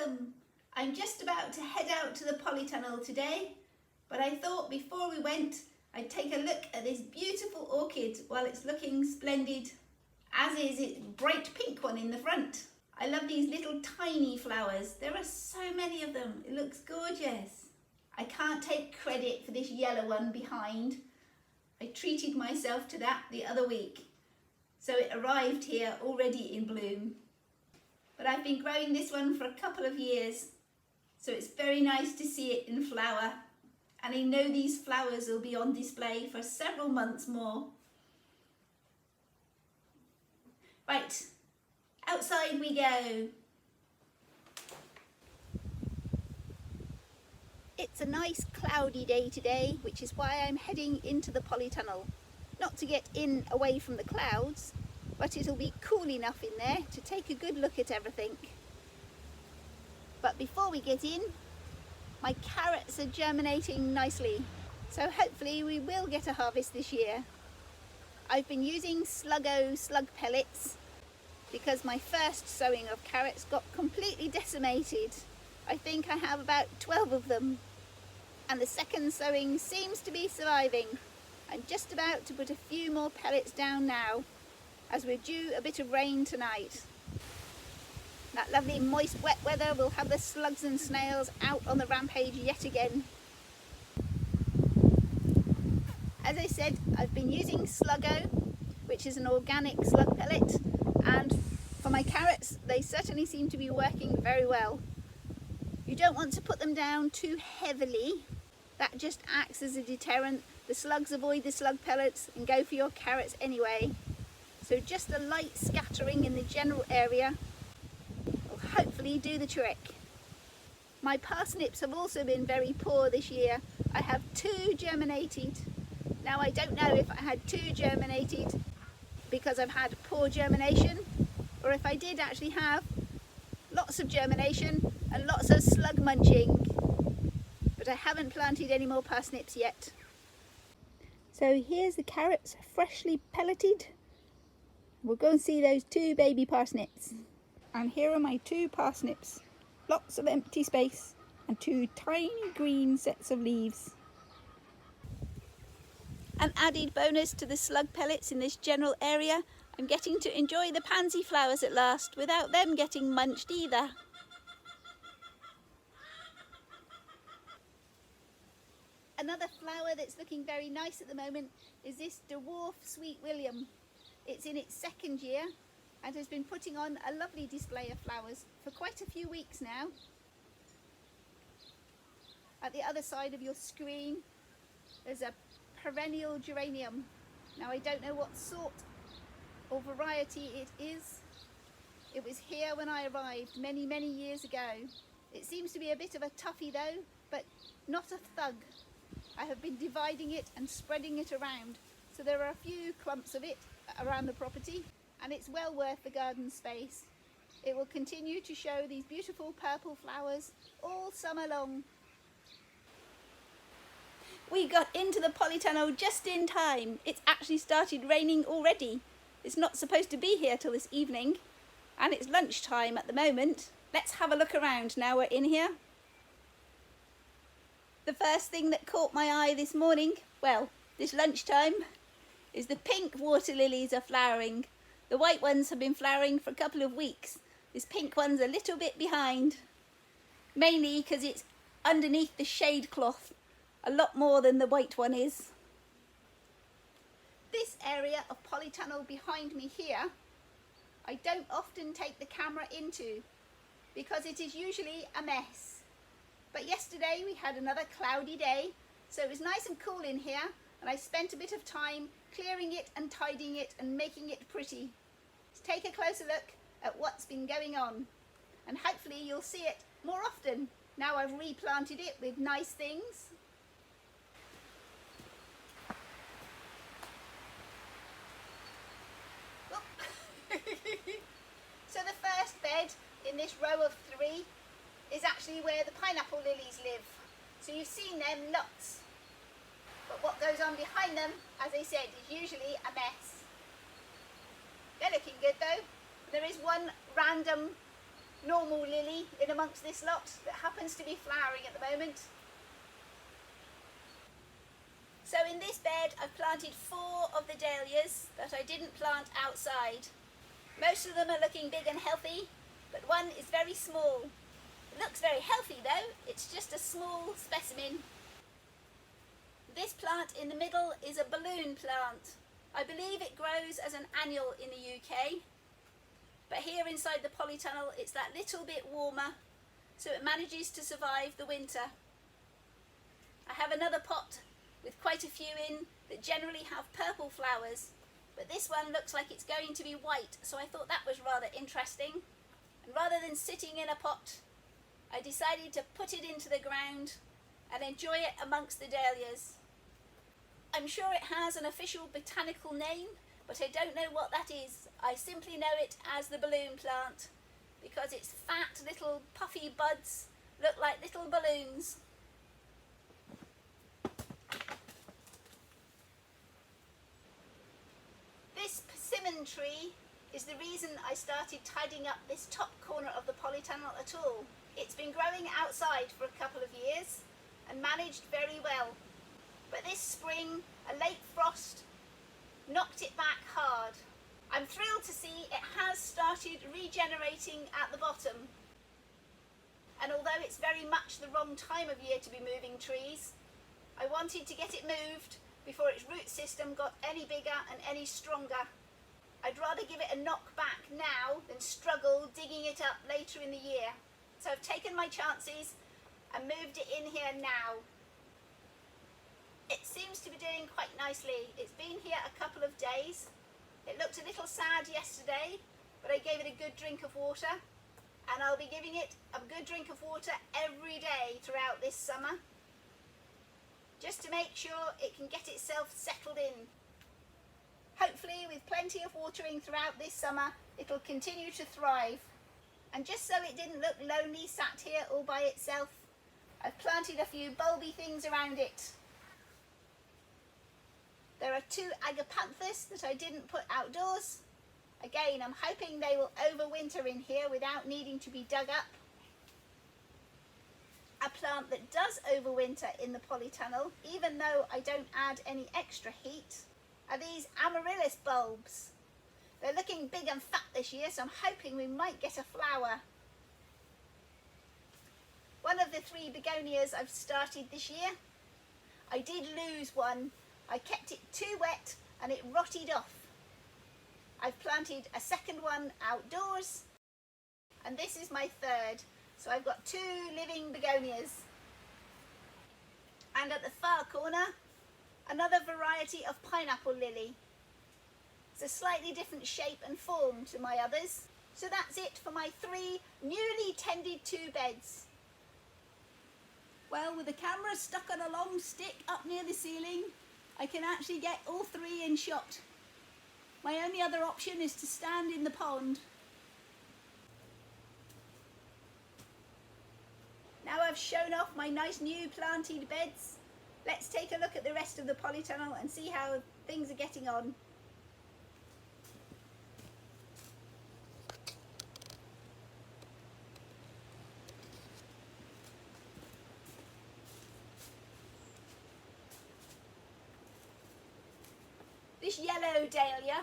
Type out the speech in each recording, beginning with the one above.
Welcome! I'm just about to head out to the Polytunnel today, but I thought before we went I'd take a look at this beautiful orchid while it's looking splendid, as is its bright pink one in the front. I love these little tiny flowers. There are so many of them. It looks gorgeous. I can't take credit for this yellow one behind. I treated myself to that the other week, so it arrived here already in bloom. But I've been growing this one for a couple of years, so it's very nice to see it in flower. And I know these flowers will be on display for several months more. Right, outside we go. It's a nice cloudy day today, which is why I'm heading into the Polytunnel. Not to get in away from the clouds, but it'll be cool enough in there to take a good look at everything. But before we get in, my carrots are germinating nicely, so hopefully we will get a harvest this year. I've been using Sluggo slug pellets because my first sowing of carrots got completely decimated. I think I have about 12 of them, and the second sowing seems to be surviving. I'm just about to put a few more pellets down now, as we're due a bit of rain tonight. That lovely moist wet weather will have the slugs and snails out on the rampage yet again. As I said, I've been using Sluggo, which is an organic slug pellet, and for my carrots they certainly seem to be working very well. You don't want to put them down too heavily. That just acts as a deterrent. The slugs avoid the slug pellets and go for your carrots anyway. So just a light scattering in the general area will hopefully do the trick. My parsnips have also been very poor this year. I have 2 germinated. Now I don't know if I had 2 germinated because I've had poor germination, or if I did actually have lots of germination and lots of slug munching. But I haven't planted any more parsnips yet. So here's the carrots freshly pelleted. We'll go and see those 2 baby parsnips. And here are my 2 parsnips. Lots of empty space and 2 tiny green sets of leaves. An added bonus to the slug pellets in this general area, I'm getting to enjoy the pansy flowers at last without them getting munched either. Another flower that's looking very nice at the moment is this dwarf Sweet William. It's in its 2nd year and has been putting on a lovely display of flowers for quite a few weeks now. At the other side of your screen there's a perennial geranium. Now I don't know what sort or variety it is. It was here when I arrived many years ago. It seems to be a bit of a toughie though, but not a thug. I have been dividing it and spreading it around, so there are a few clumps of it around the property, and it's well worth the garden space. It will continue to show these beautiful purple flowers all summer long. We got into the Polytunnel just in time. It's actually started raining already. It's not supposed to be here till this evening, and it's lunchtime at the moment. Let's have a look around now we're in here. The first thing that caught my eye this morning, well, this lunchtime, is the pink water lilies are flowering. The white ones have been flowering for a couple of weeks. This pink one's a little bit behind, mainly because it's underneath the shade cloth a lot more than the white one is. This area of Polytunnel behind me here, I don't often take the camera into because it is usually a mess. But yesterday we had another cloudy day, so it was nice and cool in here, and I spent a bit of time clearing it and tidying it and making it pretty. Let's take a closer look at what's been going on, and hopefully you'll see it more often now I've replanted it with nice things. So the first bed in this row of 3 is actually where the pineapple lilies live. So you've seen them lots. But what goes on behind them, as I said, is usually a mess. They're looking good though. There is one random normal lily in amongst this lot that happens to be flowering at the moment. So in this bed I've planted 4 of the dahlias that I didn't plant outside. Most of them are looking big and healthy, but one is very small. It looks very healthy though, it's just a small specimen. This plant in the middle is a balloon plant. I believe it grows as an annual in the UK, but here inside the polytunnel it's that little bit warmer, so it manages to survive the winter. I have another pot with quite a few in that generally have purple flowers, but this one looks like it's going to be white, so I thought that was rather interesting. And rather than sitting in a pot, I decided to put it into the ground and enjoy it amongst the dahlias. I'm sure it has an official botanical name, but I don't know what that is. I simply know it as the balloon plant because its fat little puffy buds look like little balloons. This persimmon tree is the reason I started tidying up this top corner of the polytunnel at all. It's been growing outside for a couple of years and managed very well. But this spring, a late frost knocked it back hard. I'm thrilled to see it has started regenerating at the bottom. And although it's very much the wrong time of year to be moving trees, I wanted to get it moved before its root system got any bigger and any stronger. I'd rather give it a knock back now than struggle digging it up later in the year. So I've taken my chances and moved it in here now. It seems to be doing quite nicely. It's been here a couple of days. It looked a little sad yesterday, but I gave it a good drink of water, and I'll be giving it a good drink of water every day throughout this summer, just to make sure it can get itself settled in. Hopefully with plenty of watering throughout this summer, it'll continue to thrive. And just so it didn't look lonely sat here all by itself, I've planted a few bulby things around it. There are 2 agapanthus that I didn't put outdoors. Again, I'm hoping they will overwinter in here without needing to be dug up. A plant that does overwinter in the polytunnel, even though I don't add any extra heat, are these amaryllis bulbs. They're looking big and fat this year, so I'm hoping we might get a flower. One of the 3 begonias I've started this year, I did lose one. I kept it too wet and it rotted off. I've planted a second one outdoors, and this is my 3rd. So I've got 2 living begonias. And at the far corner, another variety of pineapple lily. It's a slightly different shape and form to my others. So that's it for my 3 newly tended to beds. Well, with the camera stuck on a long stick up near the ceiling, I can actually get all 3 in shot. My only other option is to stand in the pond. Now I've shown off my nice new planted beds, let's take a look at the rest of the polytunnel and see how things are getting on. This yellow dahlia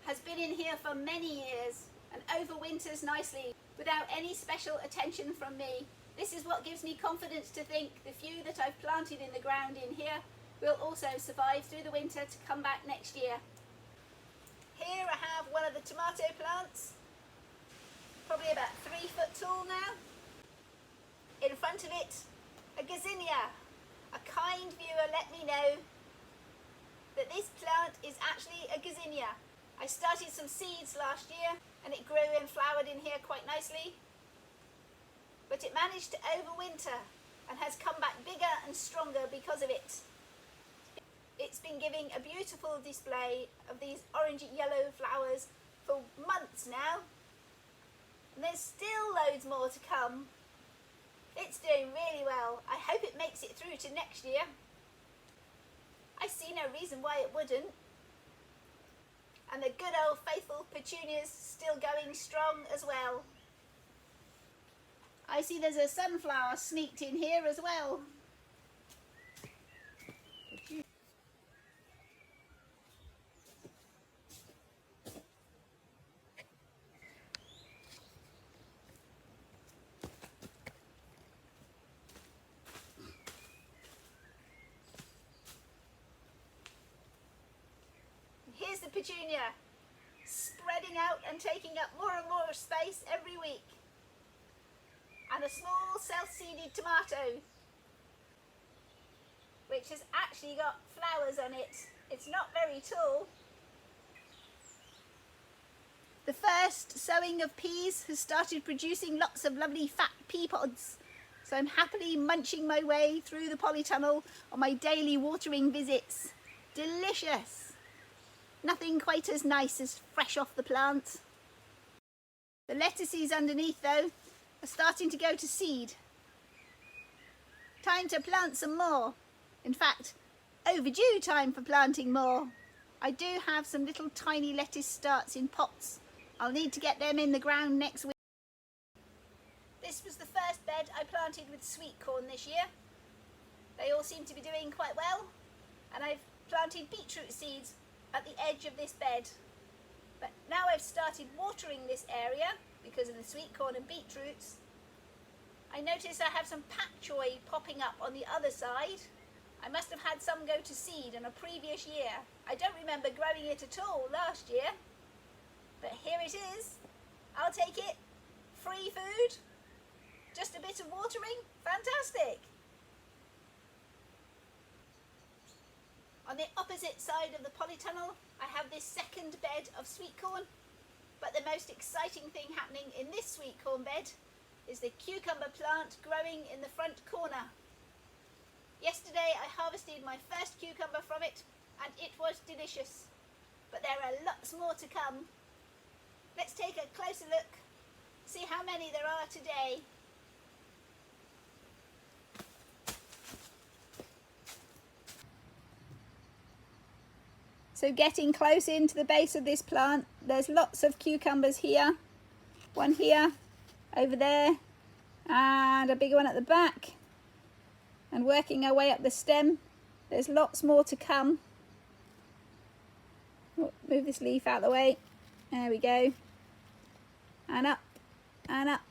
has been in here for many years and overwinters nicely without any special attention from me. This is what gives me confidence to think the few that I've planted in the ground in here will also survive through the winter to come back next year. Here I have one of the tomato plants, probably about 3 foot tall now. In front of it, a gazania. A kind viewer let me know that this plant is actually a gazania. I started some seeds last year and it grew and flowered in here quite nicely, but it managed to overwinter and has come back bigger and stronger because of it. It's been giving a beautiful display of these orangey yellow flowers for months now, and there's still loads more to come. It's doing really well. I hope it makes it through to next year. I see no reason why it wouldn't. And the good old faithful petunias still going strong as well. I see there's a sunflower sneaked in here as well. Here's the petunia, spreading out and taking up more and more space every week. And a small self-seeded tomato, which has actually got flowers on it. It's not very tall. The first sowing of peas has started producing lots of lovely fat pea pods. So I'm happily munching my way through the polytunnel on my daily watering visits. Delicious! Nothing quite as nice as fresh off the plant. The lettuces underneath though are starting to go to seed. Time to plant some more. In fact, overdue time for planting more. I do have some little tiny lettuce starts in pots. I'll need to get them in the ground next week. This was the first bed I planted with sweet corn this year. They all seem to be doing quite well, and I've planted beetroot seeds at the edge of this bed. But now I've started watering this area because of the sweet corn and beetroots. I notice I have some pak choi popping up on the other side. I must have had some go to seed in a previous year. I don't remember growing it at all last year, but here it is. I'll take it. Free food, just a bit of watering, fantastic. On the opposite side of the polytunnel, I have this second bed of sweet corn, but the most exciting thing happening in this sweet corn bed is the cucumber plant growing in the front corner. Yesterday I harvested my first cucumber from it, and it was delicious, but there are lots more to come. Let's take a closer look, see how many there are today. So getting close into the base of this plant, there's lots of cucumbers here. One here, over there, and a bigger one at the back. And working our way up the stem, there's lots more to come. Move this leaf out of the way. There we go. And up, and up,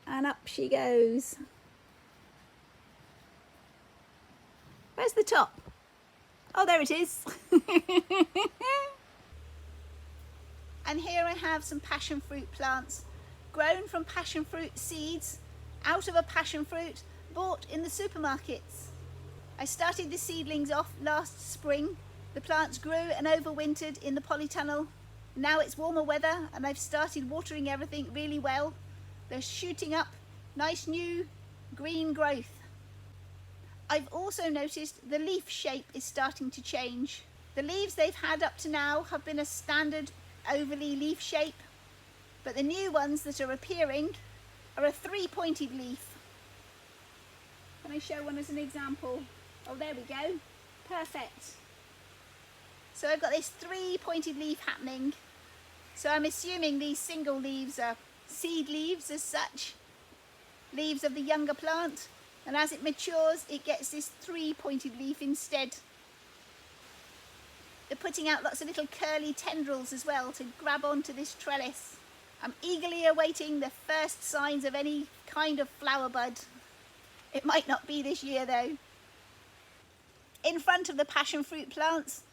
and up she goes. Where's the top? Oh, there it is. And here I have some passion fruit plants, grown from passion fruit seeds, out of a passion fruit, bought in the supermarkets. I started the seedlings off last spring. The plants grew and overwintered in the polytunnel. Now it's warmer weather and I've started watering everything really well. They're shooting up, nice new green growth. I've also noticed the leaf shape is starting to change. The leaves they've had up to now have been a standard ovally leaf shape, but the new ones that are appearing are a three-pointed leaf. Can I show one as an example? Oh, there we go. Perfect. So I've got this three-pointed leaf happening. So I'm assuming these single leaves are seed leaves as such, leaves of the younger plant, and as it matures it gets this three-pointed leaf instead. They're putting out lots of little curly tendrils as well to grab onto this trellis. I'm eagerly awaiting the first signs of any kind of flower bud. It might not be this year though. In front of the passion fruit plants,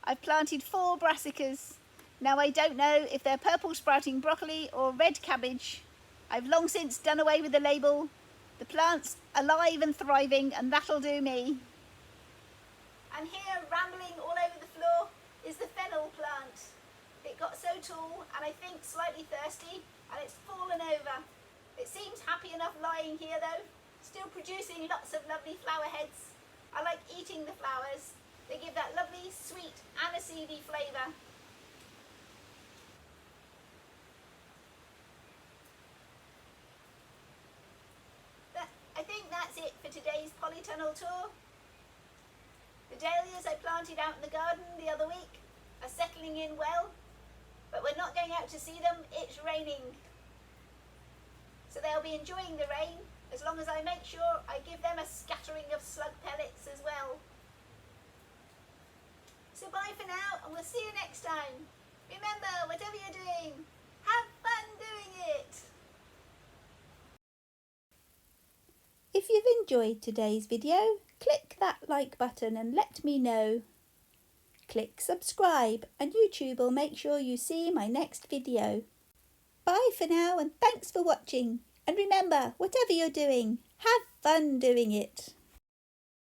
I've planted 4 brassicas. Now I don't know if they're purple sprouting broccoli or red cabbage. I've long since done away with the label. The plant's alive and thriving, and that'll do me. And here, rambling all over the floor, is the fennel plant. It got so tall and I think slightly thirsty, and it's fallen over. It seems happy enough lying here though, still producing lots of lovely flower heads. I like eating the flowers. They give that lovely sweet aniseedy flavour. I think that's it for today's polytunnel tour. The dahlias I planted out in the garden the other week are settling in well, but we're not going out to see them, it's raining. So they'll they'll be enjoying the rain as long as I make sure I give them a scattering of slug pellets as well. So bye for now, and we'll see you next time. Remember, whatever you're doing, have fun doing it! If you've enjoyed today's video, click that like button and let me know. Click subscribe and YouTube will make sure you see my next video. Bye for now and thanks for watching. And remember, whatever you're doing, have fun doing it.